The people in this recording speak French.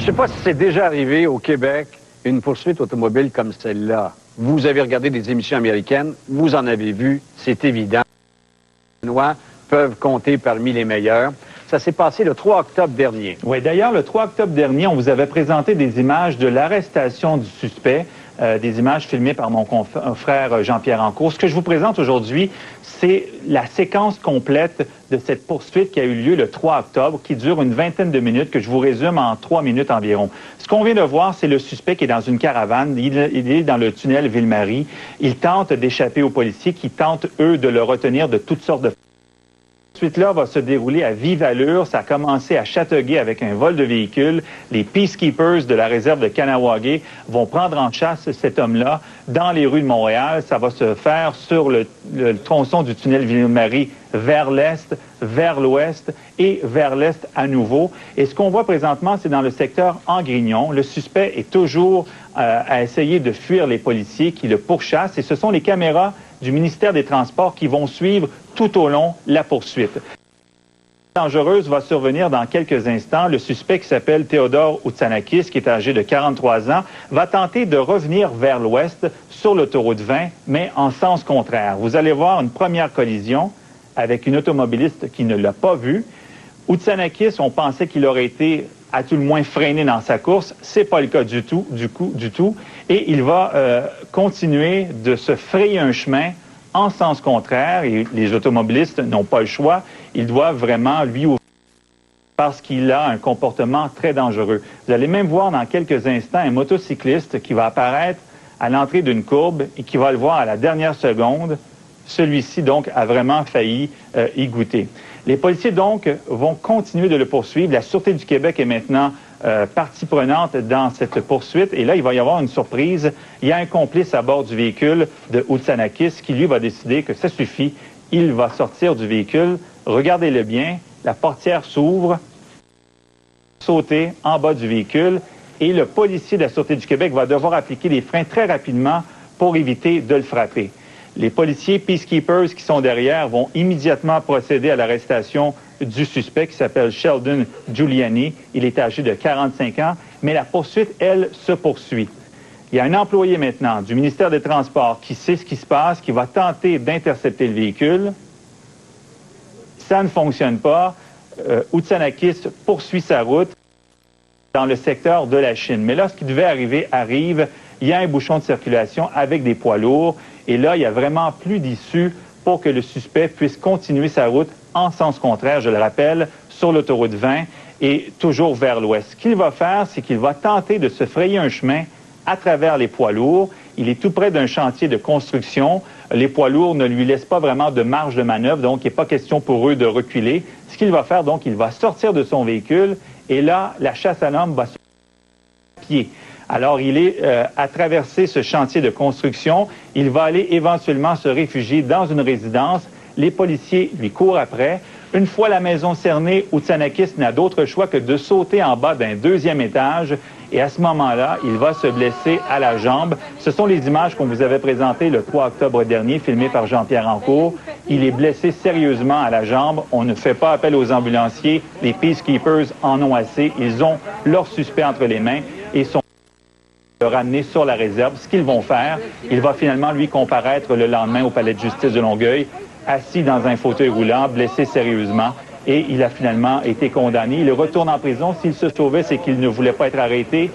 Je ne sais pas si c'est déjà arrivé au Québec, une poursuite automobile comme celle-là. Vous avez regardé des émissions américaines, vous en avez vu, c'est évident. Les Noirs peuvent compter parmi les meilleurs. Ça s'est passé le 3 octobre dernier. Oui, d'ailleurs, le 3 octobre dernier, on vous avait présenté des images de l'arrestation du suspect, des images filmées par mon frère Jean-Pierre Ancourt. Ce que je vous présente aujourd'hui, c'est la séquence complète de cette poursuite qui a eu lieu le 3 octobre, qui dure une vingtaine de minutes, que je vous résume en 3 minutes environ. Ce qu'on vient de voir, c'est le suspect qui est dans une caravane. Il est dans le tunnel Ville-Marie. Il tente d'échapper aux policiers qui tentent, eux, de le retenir de toutes sortes de... Cette suite-là va se dérouler à vive allure. Ça a commencé à Châteauguay avec un vol de véhicule. Les Peacekeepers de la réserve de Kahnawake vont prendre en chasse cet homme-là dans les rues de Montréal. Ça va se faire sur le tronçon du tunnel Ville-Marie vers l'est, vers l'ouest et vers l'est à nouveau. Et ce qu'on voit présentement, c'est dans le secteur Angrignon. Le suspect est toujours à essayer de fuir les policiers qui le pourchassent. Et ce sont les caméras du ministère des Transports qui vont suivre tout au long la poursuite. Dangereuse va survenir dans quelques instants. Le suspect qui s'appelle Théodore Outsanakis, qui est âgé de 43 ans, va tenter de revenir vers l'ouest sur l'autoroute 20, mais en sens contraire. Vous allez voir une première collision avec une automobiliste qui ne l'a pas vu. Outsanakis, on pensait qu'il aurait été à tout le moins freiné dans sa course. C'est pas le cas du tout. Et il va continuer de se frayer un chemin en sens contraire. Et les automobilistes n'ont pas le choix. Ils doivent vraiment lui ouvrir parce qu'il a un comportement très dangereux. Vous allez même voir dans quelques instants un motocycliste qui va apparaître à l'entrée d'une courbe et qui va le voir à la dernière seconde. Celui-ci, donc, a vraiment failli y goûter. Les policiers, donc, vont continuer de le poursuivre. La Sûreté du Québec est maintenant partie prenante dans cette poursuite. Et là, il va y avoir une surprise. Il y a un complice à bord du véhicule de Outsanakis qui, lui, va décider que ça suffit. Il va sortir du véhicule. Regardez-le bien. La portière s'ouvre. Sauter en bas du véhicule. Et le policier de la Sûreté du Québec va devoir appliquer les freins très rapidement pour éviter de le frapper. Les policiers Peacekeepers qui sont derrière vont immédiatement procéder à l'arrestation du suspect qui s'appelle Sheldon Giuliani. Il est âgé de 45 ans, mais la poursuite, elle, se poursuit. Il y a un employé maintenant du ministère des Transports qui sait ce qui se passe, qui va tenter d'intercepter le véhicule. Ça ne fonctionne pas. Outsanakis poursuit sa route dans le secteur de la Chine. Mais là, ce qui devait arriver arrive. Il y a un bouchon de circulation avec des poids lourds. Et là, il n'y a vraiment plus d'issue pour que le suspect puisse continuer sa route en sens contraire, je le rappelle, sur l'autoroute 20 et toujours vers l'ouest. Ce qu'il va faire, c'est qu'il va tenter de se frayer un chemin à travers les poids lourds. Il est tout près d'un chantier de construction. Les poids lourds ne lui laissent pas vraiment de marge de manœuvre, donc il n'est pas question pour eux de reculer. Ce qu'il va faire, donc, il va sortir de son véhicule et là, la chasse à l'homme va se faire à pied. Alors, il est à traverser ce chantier de construction. Il va aller éventuellement se réfugier dans une résidence. Les policiers lui courent après. Une fois la maison cernée, Outsanakis n'a d'autre choix que de sauter en bas d'un deuxième étage. Et à ce moment-là, il va se blesser à la jambe. Ce sont les images qu'on vous avait présentées le 3 octobre dernier, filmées par Jean-Pierre Ancourt. Il est blessé sérieusement à la jambe. On ne fait pas appel aux ambulanciers. Les Peacekeepers en ont assez. Ils ont leur suspect entre les mains et sont le ramener sur la réserve. Ce qu'ils vont faire, il va finalement, lui, comparaître le lendemain au palais de justice de Longueuil, assis dans un fauteuil roulant, blessé sérieusement, et il a finalement été condamné. Il retourne en prison. S'il se sauvait, c'est qu'il ne voulait pas être arrêté.